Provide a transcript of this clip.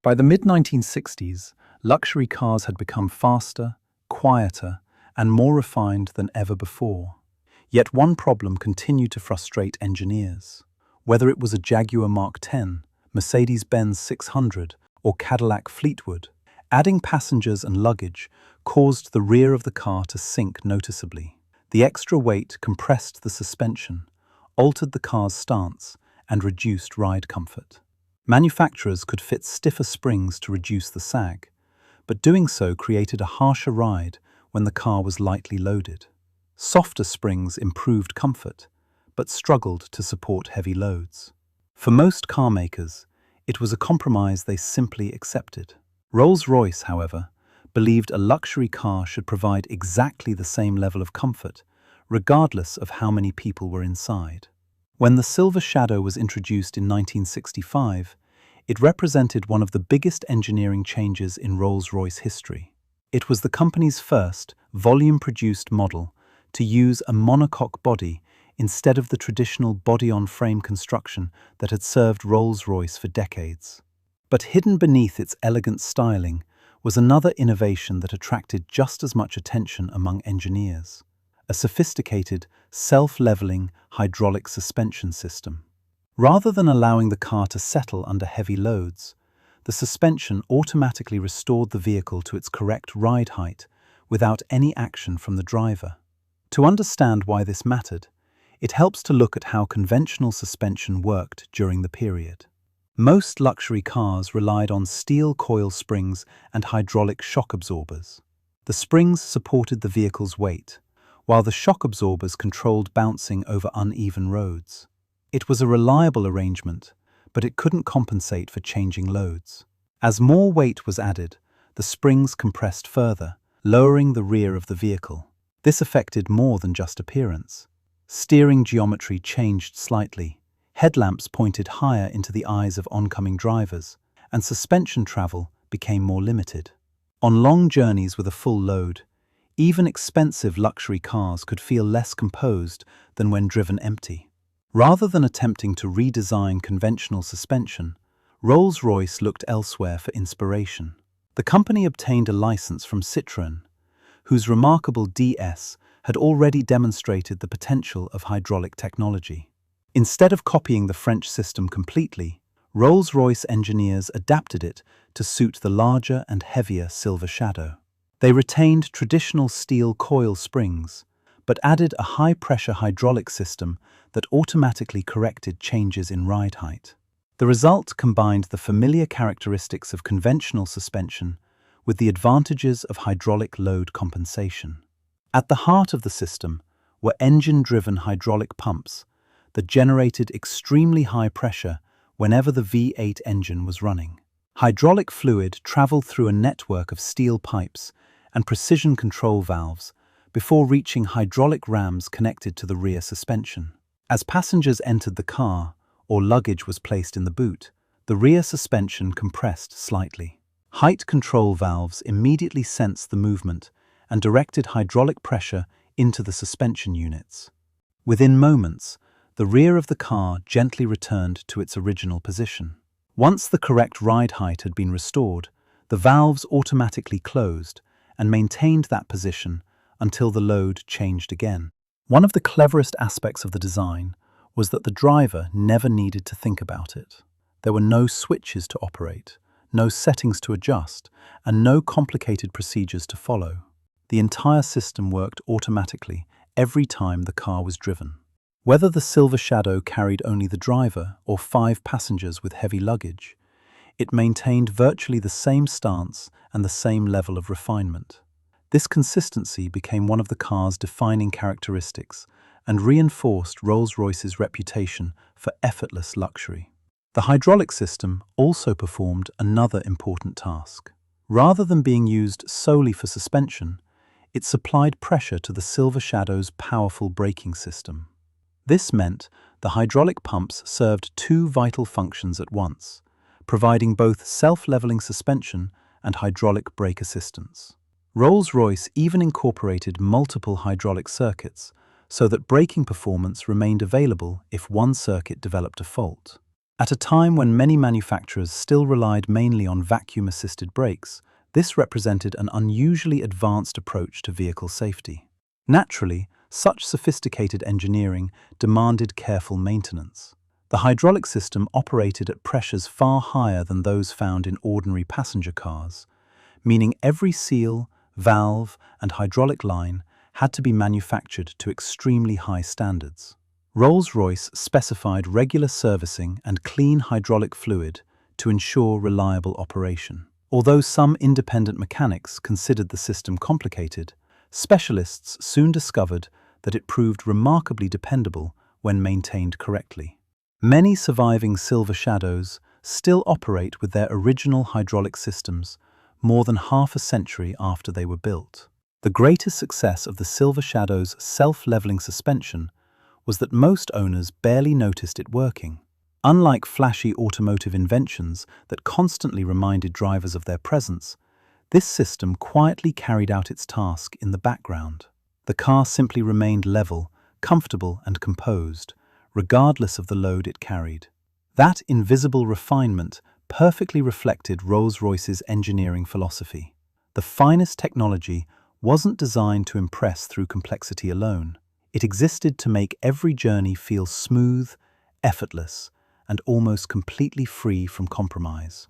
By the mid-1960s, luxury cars had become faster, quieter, and more refined than ever before. Yet one problem continued to frustrate engineers. Whether it was a Jaguar Mark X, Mercedes-Benz 600, or Cadillac Fleetwood, adding passengers and luggage caused the rear of the car to sink noticeably. The extra weight compressed the suspension, altered the car's stance, and reduced ride comfort. Manufacturers could fit stiffer springs to reduce the sag, but doing so created a harsher ride when the car was lightly loaded. Softer springs improved comfort, but struggled to support heavy loads. For most car makers, it was a compromise they simply accepted. Rolls-Royce, however, believed a luxury car should provide exactly the same level of comfort, regardless of how many people were inside. When the Silver Shadow was introduced in 1965, it represented one of the biggest engineering changes in Rolls-Royce history. It was the company's first, volume-produced model to use a monocoque body instead of the traditional body-on-frame construction that had served Rolls-Royce for decades. But hidden beneath its elegant styling was another innovation that attracted just as much attention among engineers: a sophisticated, self-leveling hydraulic suspension system. Rather than allowing the car to settle under heavy loads, the suspension automatically restored the vehicle to its correct ride height without any action from the driver. To understand why this mattered, it helps to look at how conventional suspension worked during the period. Most luxury cars relied on steel coil springs and hydraulic shock absorbers. The springs supported the vehicle's weight, while the shock absorbers controlled bouncing over uneven roads. It was a reliable arrangement, but it couldn't compensate for changing loads. As more weight was added, the springs compressed further, lowering the rear of the vehicle. This affected more than just appearance. Steering geometry changed slightly, headlamps pointed higher into the eyes of oncoming drivers, and suspension travel became more limited. On long journeys with a full load, even expensive luxury cars could feel less composed than when driven empty. Rather than attempting to redesign conventional suspension, Rolls-Royce looked elsewhere for inspiration. The company obtained a license from Citroën, whose remarkable DS had already demonstrated the potential of hydraulic technology. Instead of copying the French system completely, Rolls-Royce engineers adapted it to suit the larger and heavier Silver Shadow. They retained traditional steel coil springs, but added a high-pressure hydraulic system that automatically corrected changes in ride height. The result combined the familiar characteristics of conventional suspension with the advantages of hydraulic load compensation. At the heart of the system were engine-driven hydraulic pumps that generated extremely high pressure whenever the V8 engine was running. Hydraulic fluid traveled through a network of steel pipes and precision control valves before reaching hydraulic rams connected to the rear suspension. As passengers entered the car or luggage was placed in the boot, the rear suspension compressed slightly. Height control valves immediately sensed the movement and directed hydraulic pressure into the suspension units. Within moments, the rear of the car gently returned to its original position. Once the correct ride height had been restored, the valves automatically closed and maintained that position until the load changed again. One of the cleverest aspects of the design was that the driver never needed to think about it. There were no switches to operate, no settings to adjust, and no complicated procedures to follow. The entire system worked automatically every time the car was driven. Whether the Silver Shadow carried only the driver or 5 passengers with heavy luggage, it maintained virtually the same stance and the same level of refinement. This consistency became one of the car's defining characteristics and reinforced Rolls-Royce's reputation for effortless luxury. The hydraulic system also performed another important task. Rather than being used solely for suspension, it supplied pressure to the Silver Shadow's powerful braking system. This meant the hydraulic pumps served 2 vital functions at once, providing both self-leveling suspension and hydraulic brake assistance. Rolls-Royce even incorporated multiple hydraulic circuits so that braking performance remained available if one circuit developed a fault. At a time when many manufacturers still relied mainly on vacuum-assisted brakes, this represented an unusually advanced approach to vehicle safety. Naturally, such sophisticated engineering demanded careful maintenance. The hydraulic system operated at pressures far higher than those found in ordinary passenger cars, meaning every seal, valve, and hydraulic line had to be manufactured to extremely high standards. Rolls-Royce specified regular servicing and clean hydraulic fluid to ensure reliable operation. Although some independent mechanics considered the system complicated, specialists soon discovered that it proved remarkably dependable when maintained correctly. Many surviving Silver Shadows still operate with their original hydraulic systems more than half a century after they were built. The greatest success of the Silver Shadow's self-leveling suspension was that most owners barely noticed it working. Unlike flashy automotive inventions that constantly reminded drivers of their presence, this system quietly carried out its task in the background. The car simply remained level, comfortable, and composed, regardless of the load it carried. That invisible refinement perfectly reflected Rolls-Royce's engineering philosophy. The finest technology wasn't designed to impress through complexity alone. It existed to make every journey feel smooth, effortless, and almost completely free from compromise.